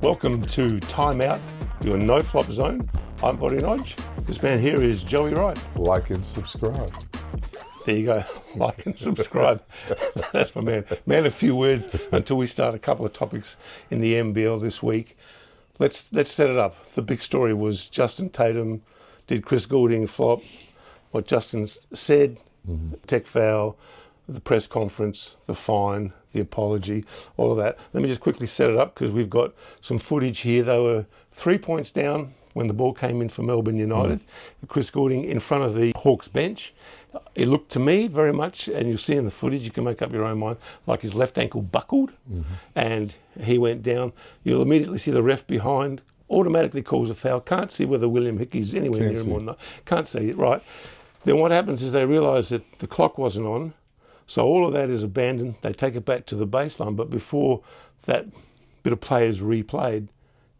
Welcome to Timeout, your no-flop zone. I'm Boti Nagy. This man here is Joey Wright. Like and subscribe. There you go. Like and subscribe. That's my man. Man, a few words until we start a couple of topics in the NBL this week. Let's set it up. The big story was Justin Tatum. Did Chris Goulding flop? What Justin said, tech foul, the press conference, the fine, the apology, all of that. Let me just quickly set it up because we've got some footage here. They were 3 points down when the ball came in for Melbourne United. Chris Goulding in front of the Hawks bench. It looked to me very much, and you'll see in the footage, you can make up your own mind, like his left ankle buckled and he went down. You'll immediately see the ref behind, automatically calls a foul. Can't see whether William Hickey's anywhere near him or not. Can't see it, right? Then what happens is they realise that the clock wasn't on, so all of that is abandoned. They take it back to the baseline, but before that bit of play is replayed,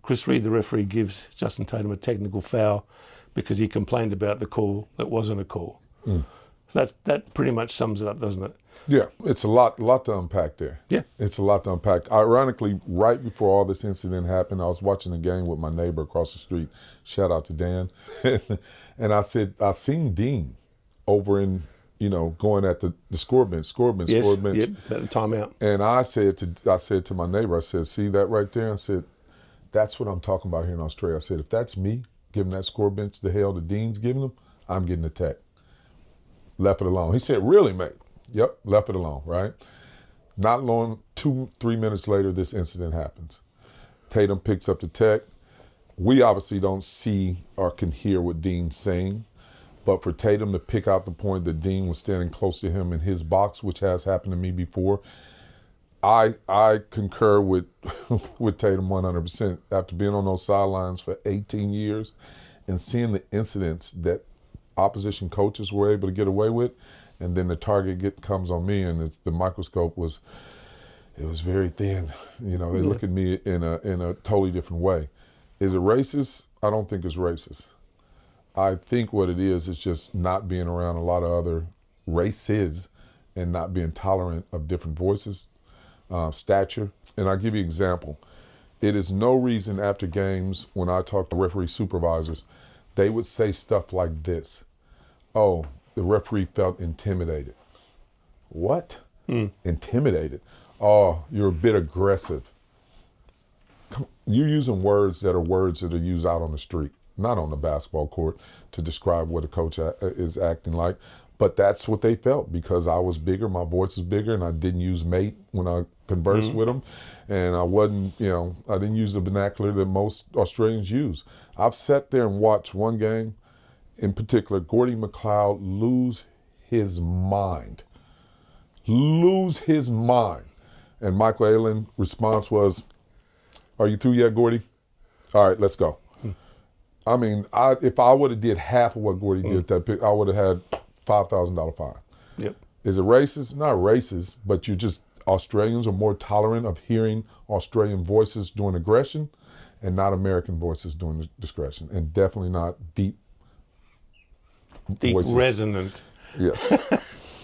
Chris Reed, the referee, gives Justin Tatum a technical foul because he complained about the call that wasn't a call. So that pretty much sums it up, doesn't it? Yeah, it's a lot to unpack there. Yeah. It's a lot to unpack. Ironically, right before all this incident happened, I was watching a game with my neighbor across the street. Shout out to Dan. And I said, I've seen Dean over in, going at the score bench. Yes, at the timeout. And I said to my neighbor, I said, see that right there? I said, that's what I'm talking about here in Australia. I said, if that's me giving that score bench the hell the Dean's giving them, I'm getting the tech. Left it alone. He said, really, mate? Yep, left it alone, right? Not long, 2-3 minutes later, this incident happens. Tatum picks up the tech. We obviously don't see or can hear what Dean's saying, but for Tatum to pick out the point that Dean was standing close to him in his box, which has happened to me before, I concur with Tatum 100%. After being on those sidelines for 18 years and seeing the incidents that opposition coaches were able to get away with, and then the target comes on me, and the microscope was very thin. They look at me in a totally different way. Is it racist? I don't think it's racist. I think what it is just not being around a lot of other races and not being tolerant of different voices, stature. And I'll give you an example. It is no reason after games when I talk to referee supervisors, they would say stuff like this. Oh, the referee felt intimidated. What? Intimidated? Oh, you're a bit aggressive. You're using words that are used out on the street, not on the basketball court, to describe what a coach is acting like. But that's what they felt because I was bigger, my voice was bigger, and I didn't use mate when I conversed with them. And I wasn't, I didn't use the vernacular that most Australians use. I've sat there and watched one game, in particular, Gordy McLeod lose his mind. And Michael Allen's response was, are you through yet, Gordy? All right, let's go. I mean, if I would have did half of what Gordy did that pick, I would have had $5,000 fine. Yep. Is it racist? Not racist, but Australians are more tolerant of hearing Australian voices during aggression and not American voices during discretion, and definitely not deep voices. Resonant. Yes.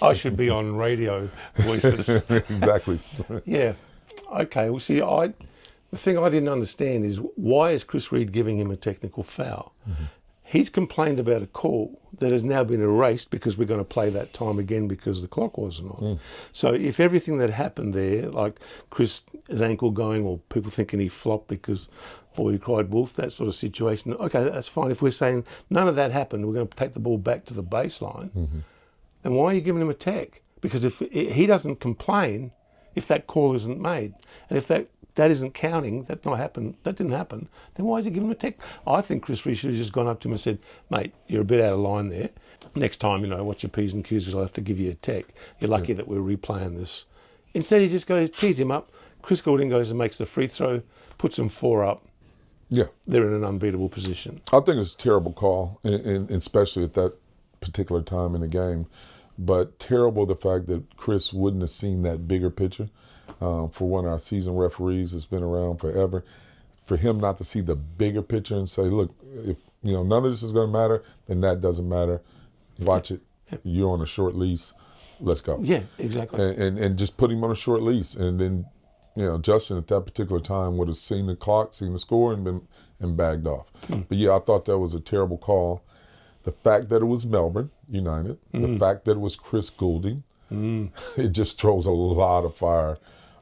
I should be on radio voices. Exactly. Yeah. Okay. Well, see, the thing I didn't understand is why is Chris Reed giving him a technical foul? He's complained about a call that has now been erased because we're going to play that time again because the clock wasn't on. So if everything that happened there, like Chris' ankle going or people thinking he flopped because boy, he cried wolf, that sort of situation, okay, that's fine. If we're saying none of that happened, we're going to take the ball back to the baseline, then why are you giving him a tech? Because if he doesn't complain, if that call isn't made, and if that isn't counting, that didn't happen, then why is he giving him a tech? I think Chris Reed should have just gone up to him and said, mate, you're a bit out of line there. Next time, watch your P's and Q's because I'll have to give you a tech. You're lucky that we're replaying this. Instead, he just tees him up. Chris Goulding goes and makes the free throw, puts him 4 up. Yeah. They're in an unbeatable position. I think it's a terrible call, and especially at that particular time in the game. But terrible the fact that Chris wouldn't have seen that bigger picture. For one of our seasoned referees that's been around forever, for him not to see the bigger picture and say, look, if none of this is going to matter, then that doesn't matter. Watch it. You're on a short lease. Let's go. Yeah, exactly. And just put him on a short lease and then Justin at that particular time would have seen the clock, seen the score, and bagged off. But yeah, I thought that was a terrible call. The fact that it was Melbourne United, the fact that it was Chris Goulding, it just throws a lot of fire,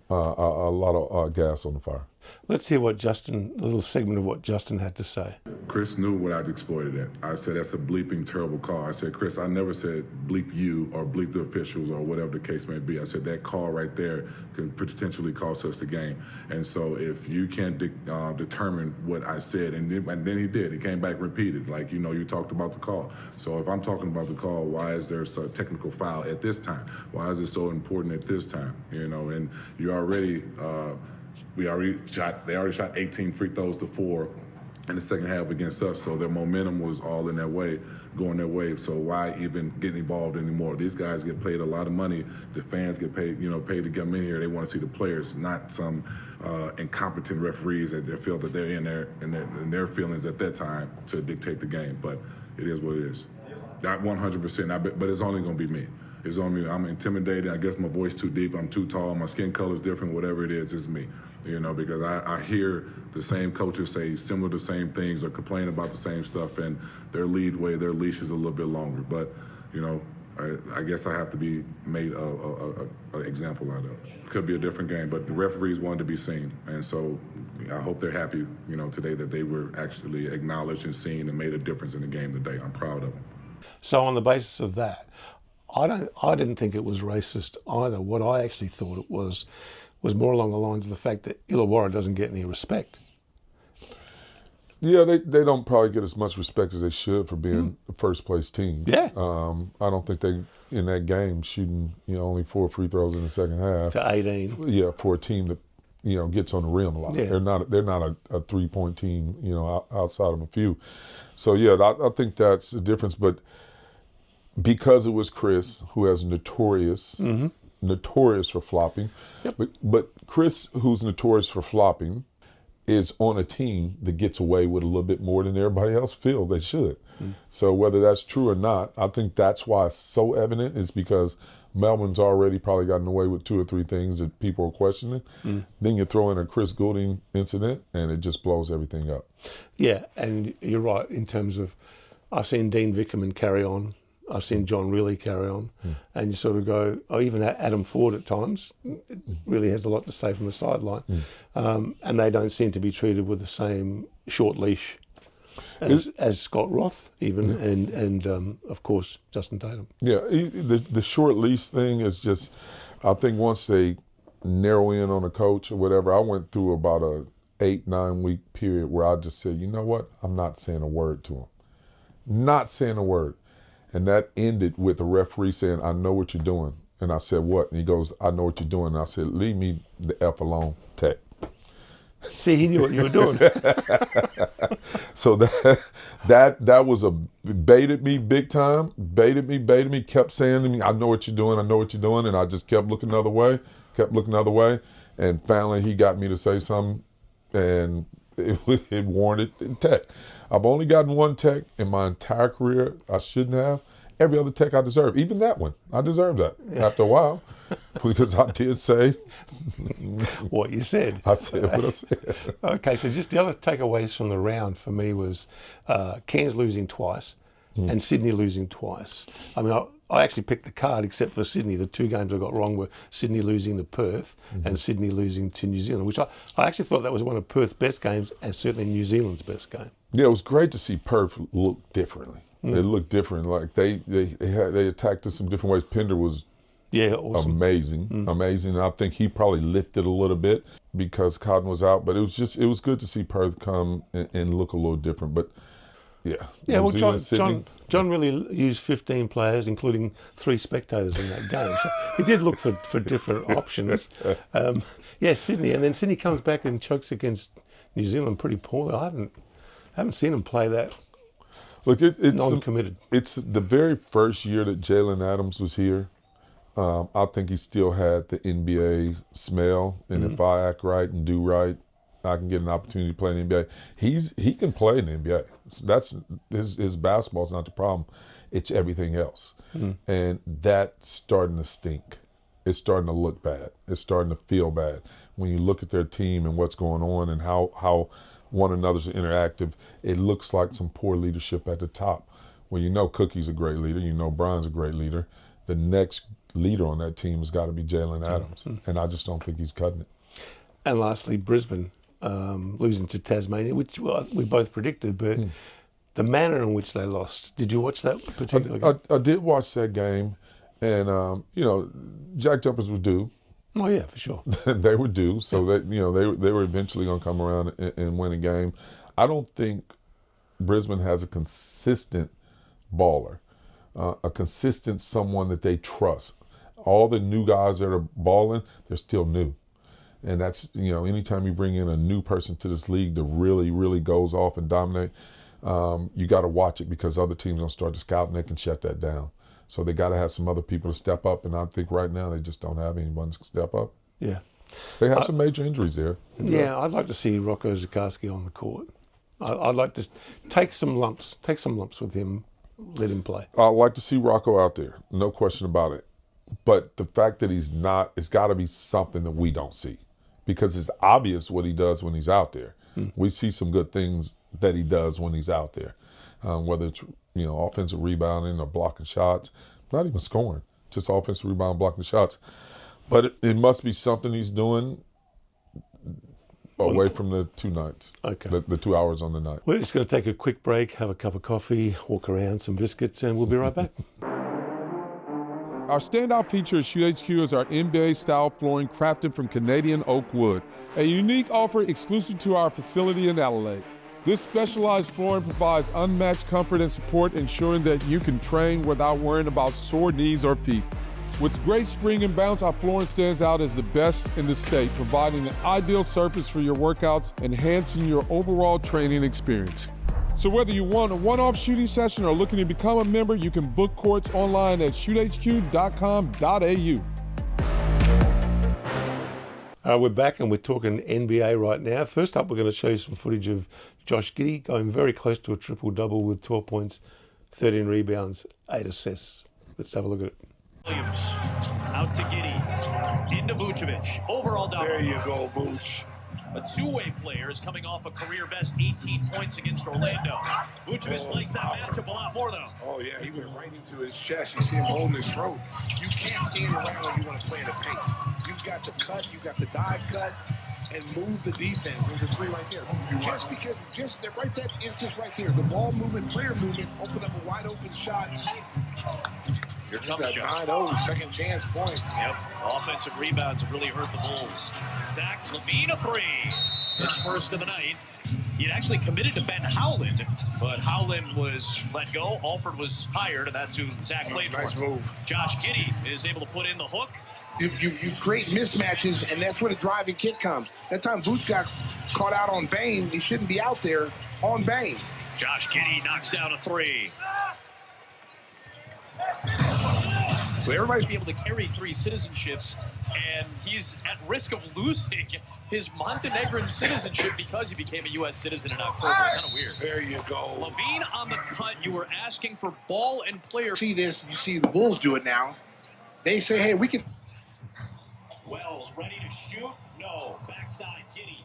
a lot of gas on the fire. Let's hear a little segment of what Justin had to say. Chris knew what I'd exploited at. I said, that's a bleeping terrible call. I said, Chris, I never said bleep you or bleep the officials or whatever the case may be. I said, that call right there could potentially cost us the game. And so if you can't determine what I said, and then he did. He came back and repeated, like, you talked about the call. So if I'm talking about the call, why is there a technical foul at this time? Why is it so important at this time? And you already... they already shot 18 free throws to 4 in the second half against us, so their momentum was all in their way, going their way. So why even get involved anymore? These guys get paid a lot of money. The fans get paid, paid to come in here. They want to see the players, not some incompetent referees that they feel that they're in their feelings at that time to dictate the game. But it is what it is. Not 100%, but it's only going to be me. It's on me. I'm intimidated. I guess my voice too deep. I'm too tall. My skin color is different. Whatever it is, it's me. Because I hear the same coaches say similar to the same things or complain about the same stuff, and their leash is a little bit longer. But, I guess I have to be made an example out of. Could be a different game, but the referees wanted to be seen. And so I hope they're happy, today that they were actually acknowledged and seen and made a difference in the game today. I'm proud of them. So on the basis of that, I didn't think it was racist either. What I actually thought it was more along the lines of the fact that Illawarra doesn't get any respect. Yeah, they don't probably get as much respect as they should for being the first place team. Yeah. I don't think they, in that game, shooting only 4 free throws in the second half. To 18. Yeah, for a team that gets on the rim a lot. Yeah. They're not a 3-point team, outside of a few. So yeah, I think that's the difference. But because it was Chris, who has notorious for flopping, Yep. but Chris, who's notorious for flopping, is on a team that gets away with a little bit more than everybody else feel they should. So whether that's true or not, I think that's why it's so evident is because Melbourne's already probably gotten away with 2 or 3 things that people are questioning. Then you throw in a Chris Goulding incident and it just blows everything up. Yeah, and you're right in terms of, I've seen Dean Vickerman carry on. I've seen John really carry on, and you sort of go, even Adam Ford at times really has a lot to say from the sideline, and they don't seem to be treated with the same short leash as Scott Roth even, and of course Justin Tatum. Yeah, the short leash thing is just, I think once they narrow in on a coach or whatever, I went through about a 8-9 week period where I just said, you know what, I'm not saying a word to him, not saying a word. And that ended with the referee saying, I know what you're doing. And I said, what? And he goes, I know what you're doing. And I said, leave me the F alone, Tech. See, he knew what you were doing. So that was baited me big time, baited me, kept saying to me, I know what you're doing, and I just kept looking the other way, and finally he got me to say something, and it warranted Tech. I've only gotten 1 tech in my entire career. I shouldn't have. Every other tech I deserve, even that one, I deserved that after a while, because I did say what you said. I said what I said. Okay, so just the other takeaways from the round for me was Cairns losing twice and Sydney losing twice. I mean, I actually picked the card except for Sydney. The 2 games I got wrong were Sydney losing to Perth and Sydney losing to New Zealand, which I actually thought that was one of Perth's best games and certainly New Zealand's best game. Yeah, it was great to see Perth look differently. It looked different. Like they attacked us in different ways. Pender was awesome. amazing. And I think he probably lifted a little bit because Cotton was out. But it was good to see Perth come and look a little different. But yeah. Well, John really used 15 players, including 3 spectators in that game. So he did look for different options. Sydney, and then Sydney comes back and chokes against New Zealand pretty poorly. I haven't seen him play that. Look, it's non-committed. It's the very first year that Jalen Adams was here. I think he still had the NBA smell, and if I act right and do right, I can get an opportunity to play in the NBA. He can play in the NBA. That's his basketball's not the problem. It's everything else, and that's starting to stink. It's starting to look bad. It's starting to feel bad. when you look at their team and what's going on and how one another's interactive, it looks like some poor leadership at the top. Well, you know Cookie's a great leader. You know Brian's a great leader. The next leader on that team has got to be Jalen Adams, and I just don't think he's cutting it. And lastly, Brisbane losing to Tasmania, which we both predicted, but the manner in which they lost. Did you watch that particular game? I did watch that game, and you know, Jack Jumpers were due. Oh yeah, for sure. They were due, so that you know they were eventually going to come around and win a game. I don't think Brisbane has a consistent baller, a consistent someone that they trust. All the new guys that are balling, they're still new. And that's, you know, anytime you bring in a new person to this league that really, really goes off and dominate, you got to watch it because other teams don't start to scout and they can shut that down. So they got to have some other people to step up. And I think right now they just don't have anyone to step up. Yeah. They have some major injuries there. Yeah, I'd like to see Rocco Zikarsky on the court. I'd like to take some lumps with him, let him play. I'd like to see Rocco out there, no question about it. But the fact that he's not, it's got to be something that we don't see. Because it's obvious what he does when he's out there. We see some good things that he does when he's out there, whether it's, you know, offensive rebounding or blocking shots, not even scoring, just offensive rebound, blocking shots. But it must be something he's doing away from the 2 nights, the 2 hours on the night. We're just going to take a quick break, have a cup of coffee, walk around, some biscuits, and we'll be right back. Our standout feature at Shoot HQ is our NBA-style flooring crafted from Canadian oak wood, a unique offer exclusive to our facility in Adelaide. This specialized flooring provides unmatched comfort and support, ensuring that you can train without worrying about sore knees or feet. With great spring and bounce, our flooring stands out as the best in the state, providing an ideal surface for your workouts, enhancing your overall training experience. So whether you want a one-off shooting session or looking to become a member, you can book courts online at shoothq.com.au. We're back and we're talking NBA right now. First up, we're going to show you some footage of Josh Giddy going very close to a triple-double with 12 points, 13 rebounds, 8 assists. Let's have a look at it. Williams out to Giddy, into Vucevic, overall double. There you go, Vooch. A two-way player is coming off a career-best 18 points against Orlando. Vucevic likes that matchup a lot more, though. Oh, yeah, he went right into his chest. You see him holding his throat. You can't stand around when you want to play at a pace. You've got to cut, you've got to dive cut, and move the defense. There's a three right there. Just because, right that instance right there, the ball movement, player movement, open up a wide-open shot. Here comes Josh. 9-0, second chance points. Yep, offensive rebounds have really hurt the Bulls. Zach LaVine a three. His first of the night. He had actually committed to Ben Howland, but Howland was let go. Alford was hired, and that's who Zach played for. Nice move. Josh Giddy is able to put in the hook. You create mismatches, and that's where the driving kick comes. That time Booth got caught out on Bane. He shouldn't be out there on Bane. Josh Giddy knocks down a three. So everybody's be able to carry 3 citizenships, and he's at risk of losing his Montenegrin citizenship because he became a U.S. citizen in October. Kind of weird. There you go. LaVine on the cut. You were asking for ball and player. See this? You see the Bulls do it now. They say, hey, we can. Wells ready to shoot. No. Backside Giddy.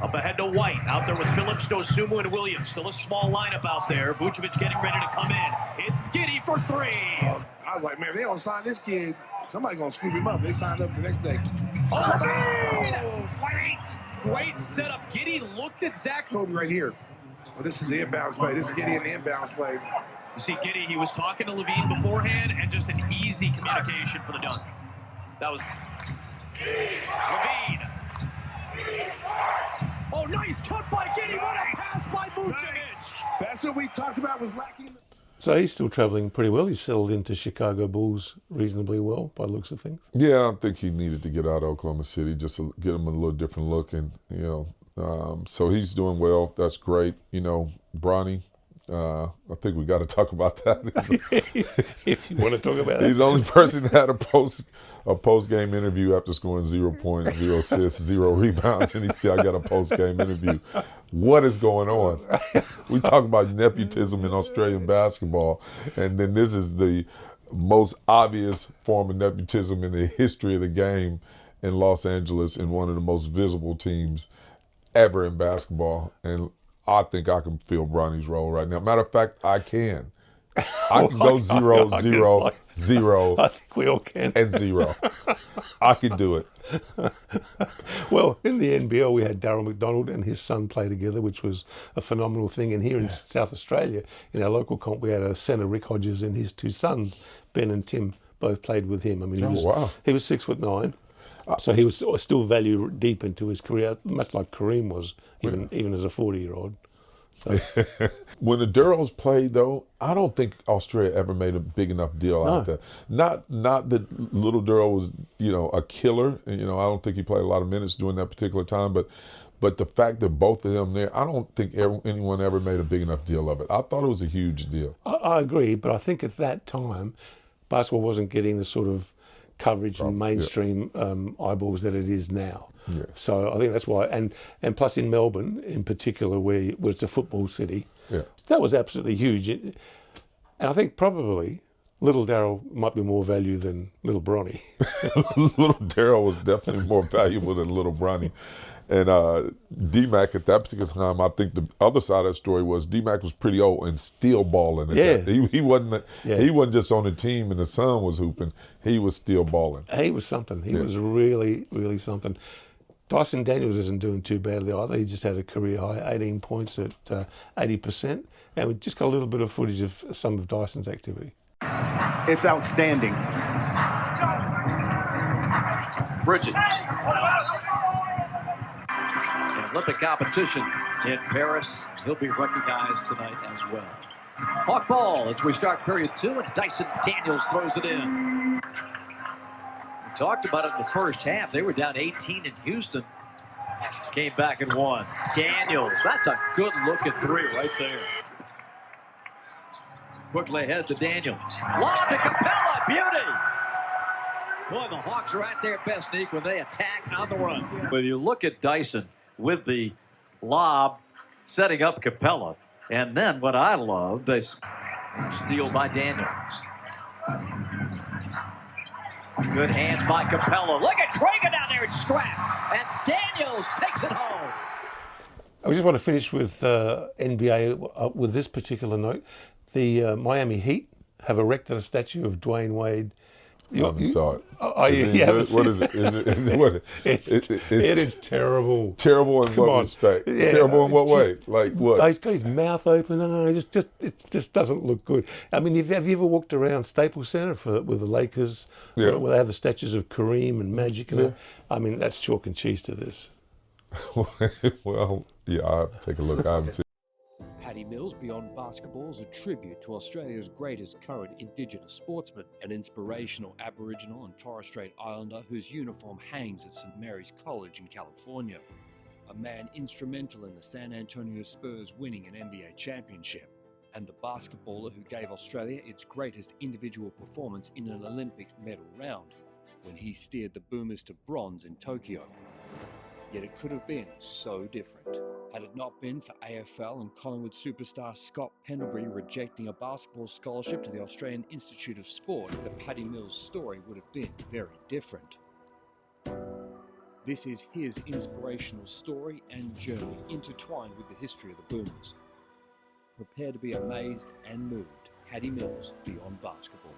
Up ahead to White. Out there with Phillips, Dosumu, and Williams. Still a small lineup out there. Vucevic getting ready to come in. It's Giddy for 3. I was like, man, if they don't sign this kid, somebody's going to scoop him up. They signed up the next day. Great setup. Giddy looked at Zach. Kobe right here. Well, this is the inbounds play. This is Giddy in the inbounds play. You see Giddy, he was talking to LaVine beforehand, and just an easy communication for the dunk. That was LaVine. Oh, nice cut by Giddy. What a pass by Vucevic. Nice. That's what we talked about was lacking. So he's still traveling pretty well. He's settled into Chicago Bulls reasonably well by the looks of things. Yeah, I think he needed to get out of Oklahoma City just to get him a little different look. And, you know, so he's doing well. That's great. You know, Bronny, I think we got to talk about that. If you want to talk about it. He's the only person that had a post-game interview after scoring 0 points, 0 assists, 0 rebounds, and he still got a post-game interview. What is going on? We talk about nepotism in Australian basketball, and then this is the most obvious form of nepotism in the history of the game, in Los Angeles in one of the most visible teams ever in basketball. And I think I can fill Bronny's role right now. Matter of fact, I can. I can go 0, 0, 0. I think we all can. And 0. I can do it. Well, in the NBL, we had Darryl McDonald and his son play together, which was a phenomenal thing. And here in South Australia, in our local comp, we had a centre, Rick Hodges, and his 2 sons, Ben and Tim, both played with him. I mean, he was 6'9", so he was still value deep into his career, much like Kareem was, even as a 40-year-old. So. When the Durrells played, though, I don't think Australia ever made a big enough deal out there. Not that little Durrell was, a killer. I don't think he played a lot of minutes during that particular time, but the fact that both of them there, I don't think anyone ever made a big enough deal of it. I thought it was a huge deal. I agree, but I think at that time, basketball wasn't getting the sort of coverage and mainstream eyeballs that it is now. Yeah. So I think that's why, and plus in Melbourne in particular, where it's a football city, that was absolutely huge. And I think probably little Darryl might be more value than little Bronny. Little Darryl was definitely more valuable than little Bronny. And D-Mac at that particular time, I think the other side of that story was D-Mac was pretty old and still balling. He wasn't just on the team and the son was hooping. He was still balling. He was something. He was really, really something. Dyson Daniels isn't doing too badly either. He just had a career high, 18 points at 80%. And we just got a little bit of footage of some of Dyson's activity. It's outstanding. Bridges. Olympic competition in Paris. He'll be recognized tonight as well. Hawk ball as we start period 2, and Dyson Daniels throws it in. We talked about it in the first half. They were down 18 in Houston. Came back and won. Daniels, that's a good look at 3 right there. Quickly ahead to Daniels. Lob to Capella, beauty! Boy, the Hawks are at their best, Nick, when they attack on the run. When you look at Dyson with the lob, setting up Capella. And then what I love, they steal by Daniels. Good hands by Capella. Look at Traeger down there and scrap. And Daniels takes it home. I just want to finish with NBA with this particular note. The Miami Heat have erected a statue of Dwayne Wade. I saw it. What is it? It is terrible. Terrible in what respect? Yeah, terrible in what way? Like what? He's got his mouth open. It just doesn't look good. I mean, have you ever walked around Staples Center with the Lakers, where they have the statues of Kareem and Magic? And I mean, that's chalk and cheese to this. Well, yeah, I'll have to take a look. I haven't seen. Paddy Mills Beyond Basketball is a tribute to Australia's greatest current Indigenous sportsman, an inspirational Aboriginal and Torres Strait Islander whose uniform hangs at St. Mary's College in California. A man instrumental in the San Antonio Spurs winning an NBA championship, and the basketballer who gave Australia its greatest individual performance in an Olympic medal round, when he steered the Boomers to bronze in Tokyo. Yet it could have been so different. Had it not been for AFL and Collingwood superstar Scott Pendlebury rejecting a basketball scholarship to the Australian Institute of Sport, the Paddy Mills story would have been very different. This is his inspirational story and journey intertwined with the history of the Boomers. Prepare to be amazed and moved. Paddy Mills Beyond Basketball.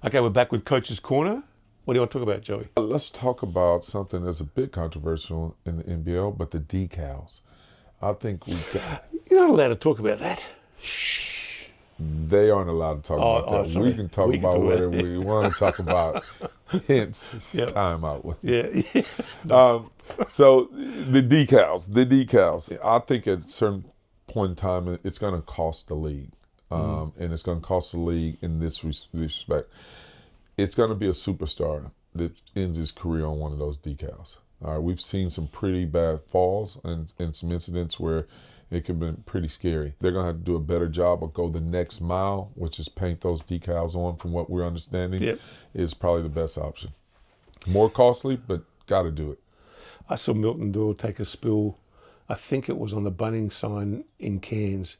Okay, we're back with Coach's Corner. What do you want to talk about, Joey? Let's talk about something that's a bit controversial in the NBL, but the decals. I think we got... You're not allowed to talk about that. They aren't allowed to talk about that. Sorry. We can talk about whatever we want to talk about. Hence, time out with it. So the decals. I think at a certain point in time, it's going to cost the league. And it's going to cost the league in this respect. It's going to be a superstar that ends his career on one of those decals. All right, we've seen some pretty bad falls and some incidents where it can be pretty scary. They're going to have to do a better job or go the next mile, which is paint those decals on, from what we're understanding, is probably the best option. More costly, but got to do it. I saw Milton Doyle take a spill. I think it was on the Bunnings sign in Cairns.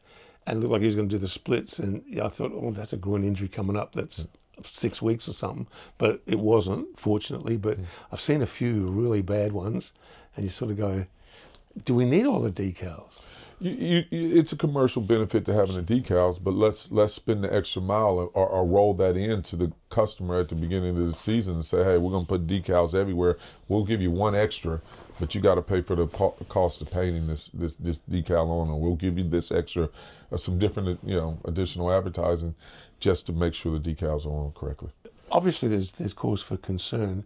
and looked like he was going to do the splits. And I thought, oh, that's a groin injury coming up. That's 6 weeks or something. But it wasn't, fortunately. But I've seen a few really bad ones, and you sort of go, do we need all the decals? It's a commercial benefit to having the decals, but let's spend the extra mile or roll that in to the customer at the beginning of the season and say, hey, we're going to put decals everywhere. We'll give you one extra, but you got to pay for the cost of painting this decal on, or we'll give you this extra, or some different additional advertising, just to make sure the decals are on correctly. Obviously, there's cause for concern.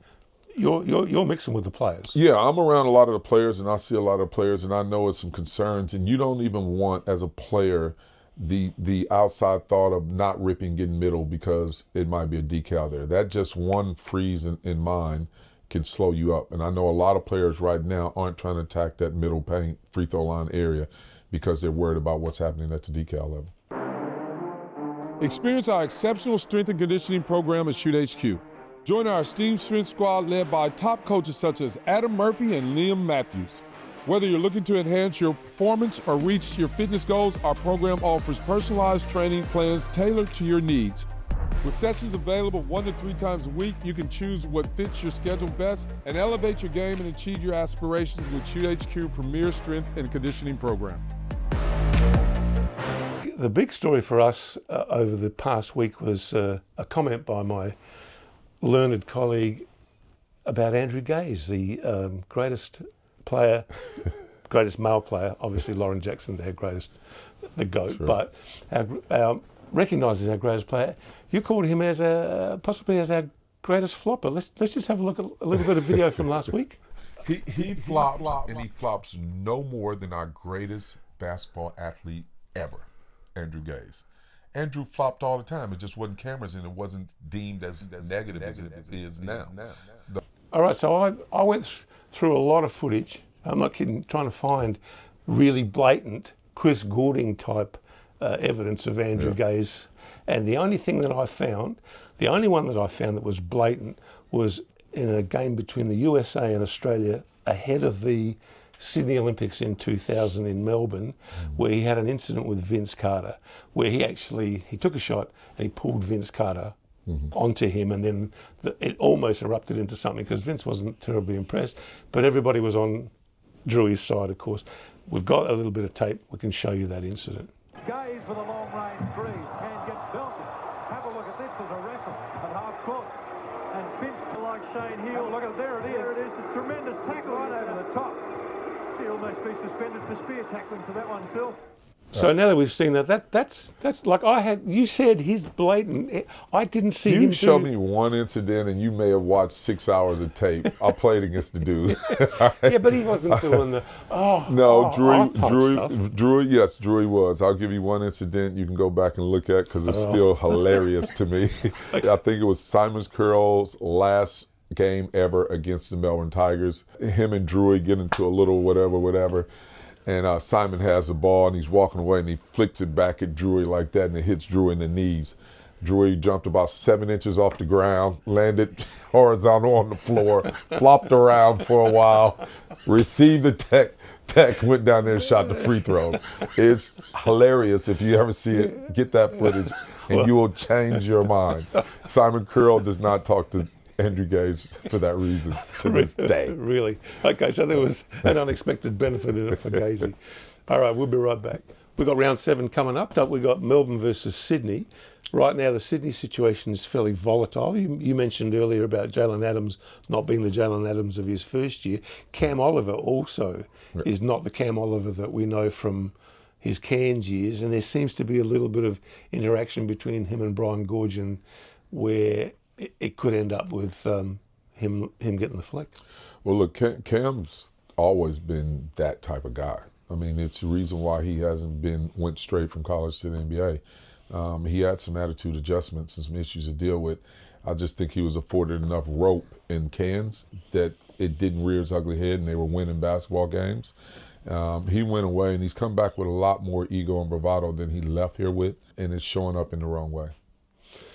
You're mixing with the players. Yeah, I'm around a lot of the players, and I see a lot of players, and I know it's some concerns. And you don't even want, as a player, the outside thought of not ripping getting middle because it might be a decal there. That just one freeze in mind can slow you up. And I know a lot of players right now aren't trying to attack that middle paint free throw line area because they're worried about what's happening at the decal level. Experience our exceptional strength and conditioning program at Shoot HQ. Join our esteemed strength squad led by top coaches such as Adam Murphy and Liam Matthews. Whether you're looking to enhance your performance or reach your fitness goals, our program offers personalized training plans tailored to your needs. With sessions available 1 to 3 times a week, you can choose what fits your schedule best and elevate your game and achieve your aspirations with Shoot HQ Premier Strength and Conditioning Program. The big story for us over the past week was a comment by my learned colleague about Andrew Gaze, the greatest player, greatest male player. Obviously, Lauren Jackson, their greatest, the GOAT, sure. But recognised as our greatest player. You called him as possibly as our greatest flopper. Let's just have a look at a little bit of video from last week. He flops, and he flops no more than our greatest basketball athlete ever, Andrew Gaze. Andrew flopped all the time. It just wasn't cameras, and it wasn't deemed as negative as it is now. All right, so I went through a lot of footage. I'm not kidding, trying to find really blatant Chris Goulding type evidence of Andrew Gaze. And the only thing that I found, the only one that I found that was blatant was in a game between the USA and Australia ahead of the Sydney Olympics in 2000 in Melbourne, where he had an incident with Vince Carter, where he took a shot and he pulled Vince Carter onto him, and then it almost erupted into something because Vince wasn't terribly impressed, but everybody was on Drewy's side, of course. We've got a little bit of tape. We can show you that incident. Gaze for the long-range three and gets belted. Have a look at this as a wrestle at half court. And Finch like Shane Hill. Look at there it is. There it is. A tremendous tackle right over the top. He'll almost be suspended for spear tackling for that one, Phil. So now that we've seen that's like you said he's blatant. I didn't see him. You showed me one incident, and you may have watched 6 hours of tape. I played against the dude. Yeah, but he wasn't doing the Drewy. Yes, Drewy was. I'll give you one incident you can go back and look at because it's still hilarious to me. I think it was Simon Curl's last game ever against the Melbourne Tigers. Him and Drewy get into a little whatever. And Simon has the ball, and he's walking away, and he flicks it back at Drewy like that, and it hits Drewy in the knees. Drewy jumped about 7 inches off the ground, landed horizontal on the floor, flopped around for a while, received the tech, went down there and shot the free throws. It's hilarious. If you ever see it, get that footage, and you will change your mind. Simon Curl does not talk to Andrew Gaze for that reason to this day. Really? Okay, so there was an unexpected benefit in it for Gazy. All right, we'll be right back. We've got round 7 coming up. We've got Melbourne versus Sydney. Right now, the Sydney situation is fairly volatile. You mentioned earlier about Jalen Adams not being the Jalen Adams of his first year. Cam Oliver also is not the Cam Oliver that we know from his Cairns years, and there seems to be a little bit of interaction between him and Brian Goorjian where it could end up with him getting the flick. Well, look, Cam's always been that type of guy. I mean, it's the reason why he hasn't went straight from college to the NBA. He had some attitude adjustments and some issues to deal with. I just think he was afforded enough rope in Cairns that it didn't rear its ugly head, and they were winning basketball games. He went away, and he's come back with a lot more ego and bravado than he left here with, and it's showing up in the wrong way.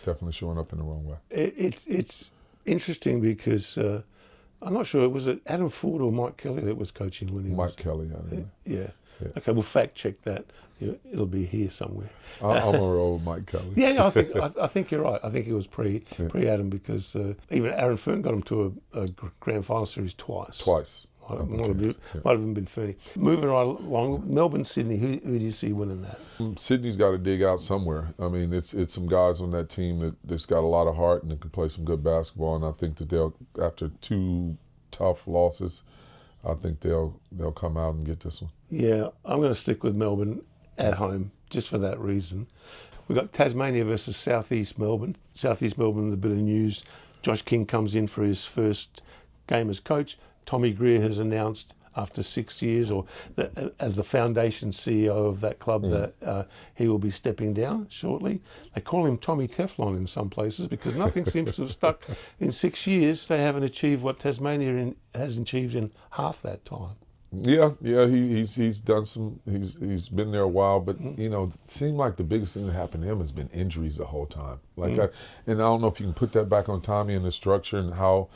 Definitely showing up in the wrong way. It's interesting because I'm not sure, was it Adam Ford or Mike Kelly that was coaching when he Mike Kelly, yeah. Okay, we'll fact check that. It'll be here somewhere. I'm a roll with Mike Kelly. Yeah, I think you're right. I think he was pre Adam because even Aaron Fern got him to a grand final series twice. Might have even been Fernie. Moving right along, Melbourne, Sydney. Who do you see winning that? Sydney's got to dig out somewhere. I mean, it's some guys on that team that's got a lot of heart and that can play some good basketball. And I think that they'll, after 2 tough losses, I think they'll come out and get this one. Yeah, I'm going to stick with Melbourne at home just for that reason. We've got Tasmania versus Southeast Melbourne. Southeast Melbourne, the bit of news. Josh King comes in for his first game as coach. Tommy Greer has announced after 6 years, or as the foundation CEO of that club, that he will be stepping down shortly. They call him Tommy Teflon in some places because nothing seems to have stuck in 6 years. They haven't achieved what Tasmania has achieved in half that time. Yeah, he's done some. He's been there a while, but it seemed like the biggest thing that happened to him has been injuries the whole time. And I don't know if you can put that back on Tommy and the structure and how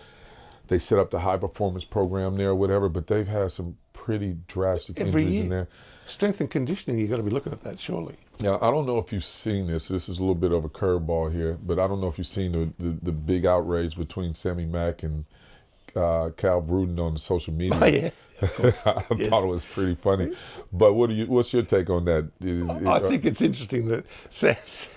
they set up the high performance program there or whatever, but they've had some pretty drastic injuries in there. Strength and conditioning, you've got to be looking at that, surely. Yeah, I don't know if you've seen this. This is a little bit of a curveball here, but I don't know if you've seen the big outrage between Sammy Mack and Cal Bruden on the social media. Oh, yeah. I thought it was pretty funny. But what's your take on that? I think it's interesting that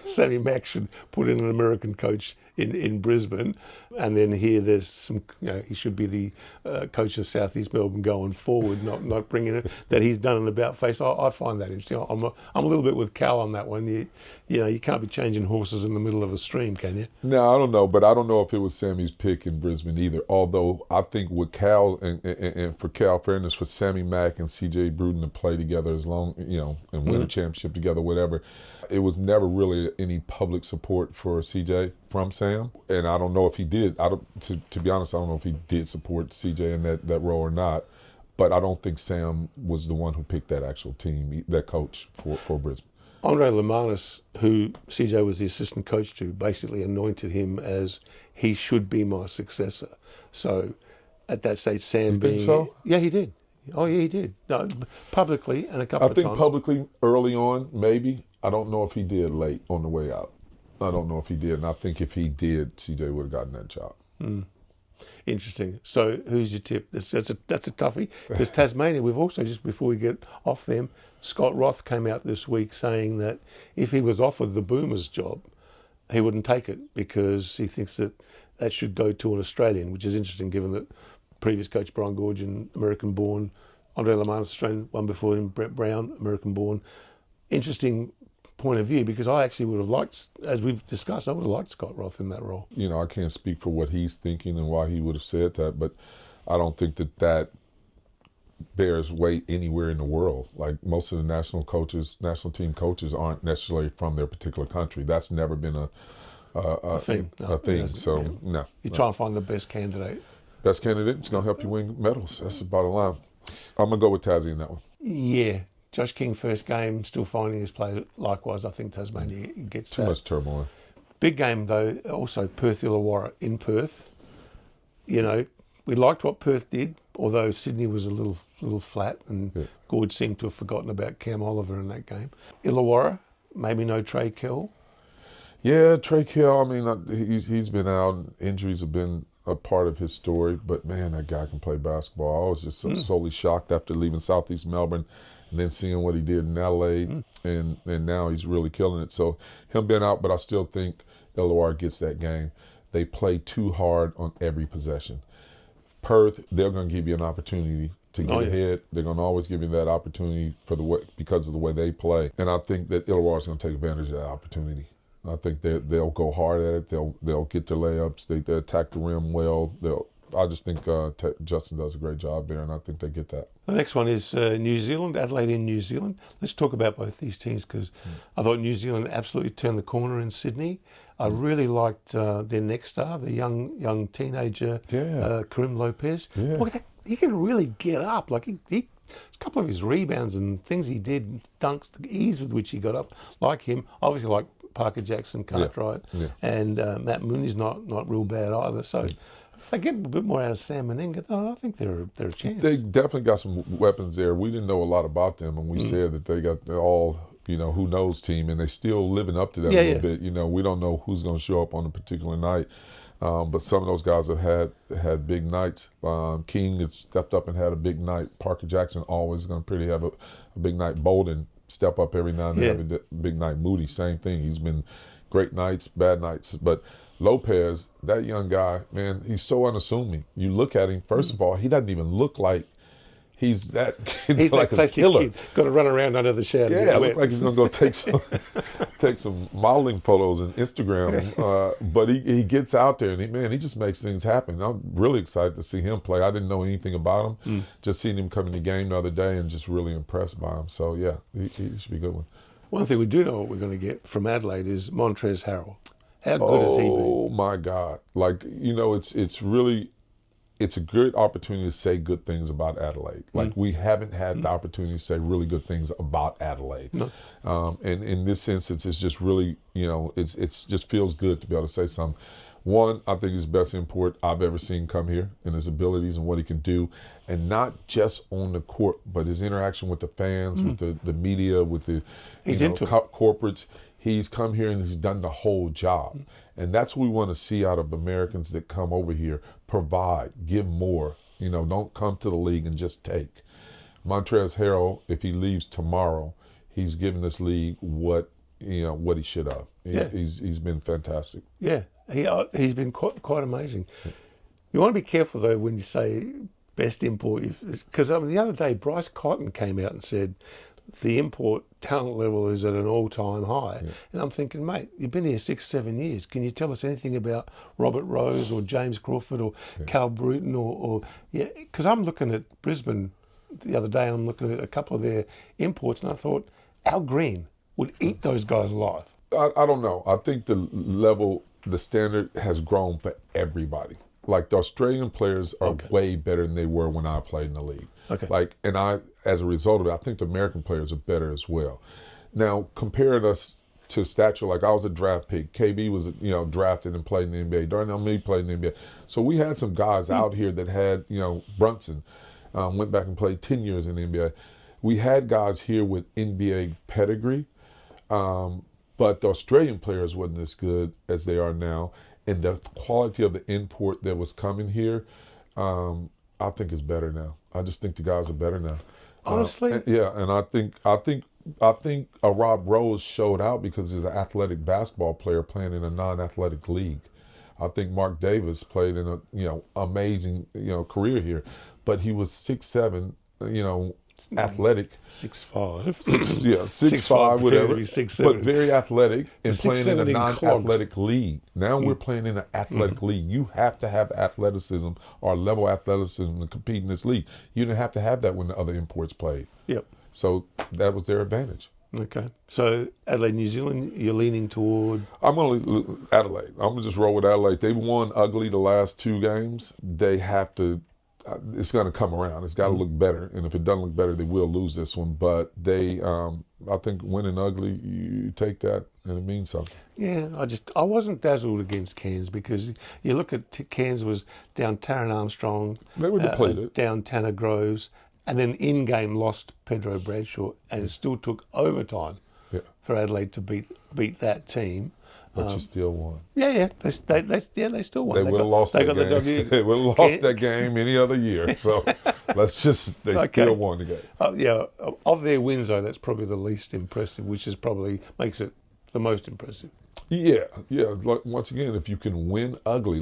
Sammy Mack should put in an American coach in Brisbane, and then here there's some, he should be the coach of Southeast Melbourne going forward, not bringing it, that he's done an about face. I find that interesting. I'm a little bit with Cal on that one. You can't be changing horses in the middle of a stream, can you? No, I don't know, but I don't know if it was Sammy's pick in Brisbane either. Although I think with Cal and for Cal, fairness, for Sammy Mack and C.J. Bruden to play together as long, and win a championship together, whatever. It was never really any public support for CJ from Sam, and I don't know if he did. To be honest, I don't know if he did support CJ in that role or not. But I don't think Sam was the one who picked that actual team, that coach for Brisbane. Andre Lemanis, who CJ was the assistant coach to, basically anointed him as he should be my successor. So at that stage, Sam think so? Yeah, he did. Oh, yeah, he did. No, publicly and a couple of times. I think publicly early on, maybe. I don't know if he did late on the way out. I don't know if he did. And I think if he did, CJ would have gotten that job. Interesting. So who's your tip? That's a toughie. Because Tasmania, we've also, just before we get off them, Scott Roth came out this week saying that if he was offered the Boomers job, he wouldn't take it because he thinks that should go to an Australian, which is interesting given that previous coach Brian Goorjian, American-born, Andre Lemanis, Australian, one before him, Brett Brown, American-born. Interesting point of view, because I actually would have liked, as we've discussed, I would have liked Scott Roth in that role. I can't speak for what he's thinking and why he would have said that, but I don't think that bears weight anywhere in the world. Like most of the national team coaches aren't necessarily from their particular country. That's never been a thing. So no. You try and find the best candidate. Best candidate, it's going to help you win medals. That's the bottom line. I'm going to go with Tassie in that one. Yeah. Josh King, first game, still finding his play. Likewise, I think Tasmania gets too much turmoil. Big game, though, also Perth Illawarra in Perth. We liked what Perth did, although Sydney was a little flat, and Gord seemed to have forgotten about Cam Oliver in that game. Illawarra, maybe no Trey Kell. Yeah, Trey Kell, I mean, he's been out. Injuries have been a part of his story, but man, that guy can play basketball. I was just solely shocked after leaving Southeast Melbourne and then seeing what he did in LA, and now he's really killing it. So him being out, but I still think Illawarra gets that game. They play too hard on every possession. Perth, they're going to give you an opportunity to get ahead. They're going to always give you that opportunity because of the way they play. And I think that Illawarra is going to take advantage of that opportunity. I think they'll go hard at it. They'll get their layups. They attack the rim well. I just think Justin does a great job there, and I think they get that. The next one is New Zealand, Adelaide in New Zealand. Let's talk about both these teams because I thought New Zealand absolutely turned the corner in Sydney. I really liked their next star, the young teenager, Karim Lopez. Yeah. Boy, he can really get up. Like a couple of his rebounds and things he did, dunks, the ease with which he got up, like him. Obviously, like Parker Jackson, Cartwright, and Matt Mooney's not real bad either. So if they get a bit more out of Sam Meninga, I think they're a chance. They definitely got some weapons there. We didn't know a lot about them, and we said that they got all, who knows team, and they're still living up to that a little bit. We don't know who's going to show up on a particular night, but some of those guys have had big nights. King has stepped up and had a big night. Parker Jackson always going to have a big night. Bolden step up every now and then, have a big night. Moody, same thing. He's been great nights, bad nights, but Lopez, that young guy, man, he's so unassuming. You look at him, first of all, he doesn't even look like he's that kid. He's like that a killer. Got to run around under the shadow. Yeah, looks like he's going to go take some modeling photos and Instagram. But he gets out there and he just makes things happen. I'm really excited to see him play. I didn't know anything about him. Just seeing him come in the game the other day and just really impressed by him. So yeah, he should be a good one. One thing we do know what we're going to get from Adelaide is Montrezl Harrell. How good has he been? Oh my God! Like it's a good opportunity to say good things about Adelaide. Like we haven't had the opportunity to say really good things about Adelaide. No. And in this instance, it's just really it's just feels good to be able to say something. One, I think he's the best import I've ever seen come here, and his abilities and what he can do, and not just on the court, but his interaction with the fans, with the media, with the corporates. He's come here and he's done the whole job. And that's what we want to see out of Americans that come over here. Provide, give more. Don't come to the league and just take. Montrezl Harrell, if he leaves tomorrow, he's given this league what he should have. He's been fantastic. Yeah, he's been quite amazing. You want to be careful though when you say best import, because the other day Bryce Cotton came out and said the import talent level is at an all-time high. And I'm thinking, mate, you've been here 6-7 years. Can you tell us anything about Robert Rose or James Crawford or Cal Bruton because I'm looking at Brisbane the other day and I'm looking at a couple of their imports and I thought Al Green would eat those guys alive. I don't know. I think the standard has grown for everybody. Like the Australian players are way better than they were when I played in the league. As a result of it, I think the American players are better as well. Now, comparing us to stature, like I was a draft pick. KB was, drafted and played in the NBA. Darnell Mee played in the NBA. So we had some guys out here that had, Brunson went back and played 10 years in the NBA. We had guys here with NBA pedigree, but the Australian players wasn't as good as they are now. And the quality of the import that was coming here, I think is better now. I just think the guys are better now. Honestly, and I think Rob Rose showed out because he's an athletic basketball player playing in a non-athletic league. I think Mark Davis played in a amazing career here, but he was 6'7", athletic. 6'5". 6'5", whatever. 6'7". But very athletic and playing in a 6'7" non-athletic league. Now we're playing in an athletic league. You have to have athleticism or level athleticism to compete in this league. You didn't have to have that when the other imports played. Yep. So that was their advantage. Okay. So Adelaide, New Zealand, you're leaning toward? I'm going to Adelaide. I'm going to just roll with Adelaide. They've won ugly the last 2 games. They have to. It's going to come around. It's got to look better, and if it doesn't look better, they will lose this one. But they, I think, winning ugly, you take that, and it means something. Yeah, I wasn't dazzled against Cairns because you look at Cairns was down Taron Armstrong, they would have played it down Tanner Groves, and then in game lost Pedro Bradshaw, and it still took overtime for Adelaide to beat that team. But you still won. Yeah. They still won. They would have lost that game. They would have lost that game any other year. So they still won the game. Of their wins though, that's probably the least impressive, which is probably makes it the most impressive. Yeah. Like, once again, if you can win ugly,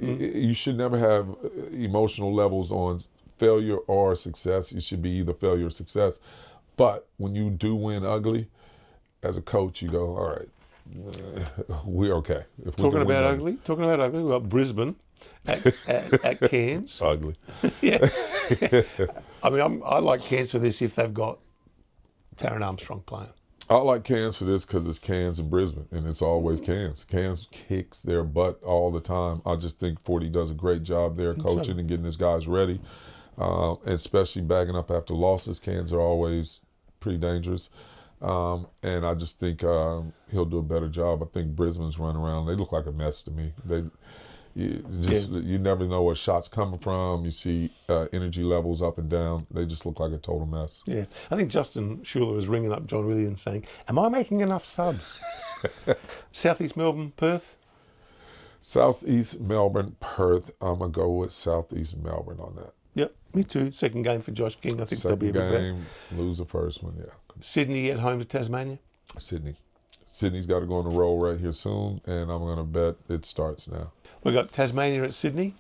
you should never have emotional levels on failure or success. It should be either failure or success. But when you do win ugly, as a coach, you go, all right. We're okay. Talking about ugly, we've got Brisbane at Cairns. Ugly. Yeah. I like Cairns for this if they've got Taron Armstrong playing. I like Cairns for this because it's Cairns and Brisbane, and it's always Cairns. Cairns kicks their butt all the time. I just think Forty does a great job there coaching and getting his guys ready, and especially bagging up after losses. Cairns are always pretty dangerous. And I just think he'll do a better job. I think Brisbane's run around. They look like a mess to me. You never know where shots coming from. You see energy levels up and down. They just look like a total mess. Yeah, I think Justin Schuler was ringing up John Williams saying, "Am I making enough subs?" Southeast Melbourne, Perth. Southeast Melbourne, Perth. I'm gonna go with Southeast Melbourne on that. Yep, me too. Second game for Josh King. I think they'll be a bit better. Lose the first one. Yeah. Sydney at home to Tasmania. Sydney's got to go on the roll right here soon, and I'm gonna bet it starts now. We got Tasmania at Sydney.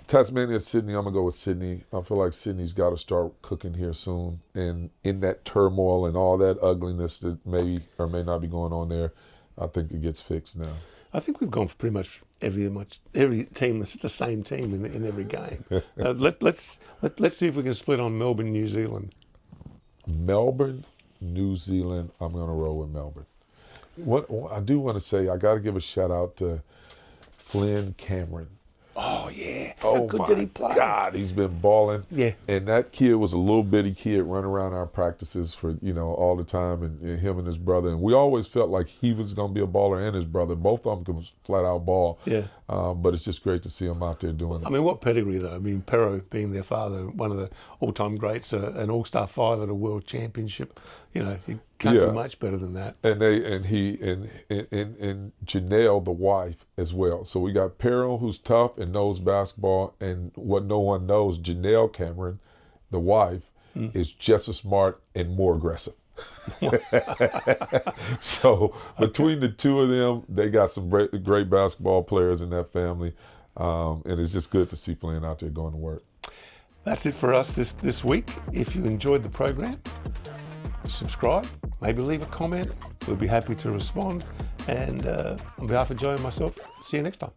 Tasmania at Sydney, I'm going to go with Sydney. I feel like Sydney's got to start cooking here soon. And in that turmoil and all that ugliness that may or may not be going on there, I think it gets fixed now. I think we've gone for pretty much every team that's the same team in every game. Let's see if we can split on Melbourne, New Zealand. Melbourne, New Zealand, I'm going to roll with Melbourne. What I do want to say, I got to give a shout out to Flynn Cameron. Oh, yeah. How good did he play? God, he's been balling. Yeah. And that kid was a little bitty kid running around our practices for, all the time, and him and his brother. And we always felt like he was going to be a baller and his brother. Both of them could flat out ball. Yeah. But it's just great to see him out there doing it. I mean, what pedigree, though. I mean, Perro being their father, one of the all-time greats, an all-star five at a world championship. You can't do much better than that. And Janelle, the wife, as well. So we got Perro, who's tough and knows basketball, and what no one knows, Janelle Cameron, the wife, is just as smart and more aggressive. So between the two of them, they got some great basketball players in that family, and it's just good to see Flynn out there going to work. That's it for us this week. If you enjoyed the program, subscribe, maybe leave a comment. We'll be happy to respond. And on behalf of Joe and myself, see you next time.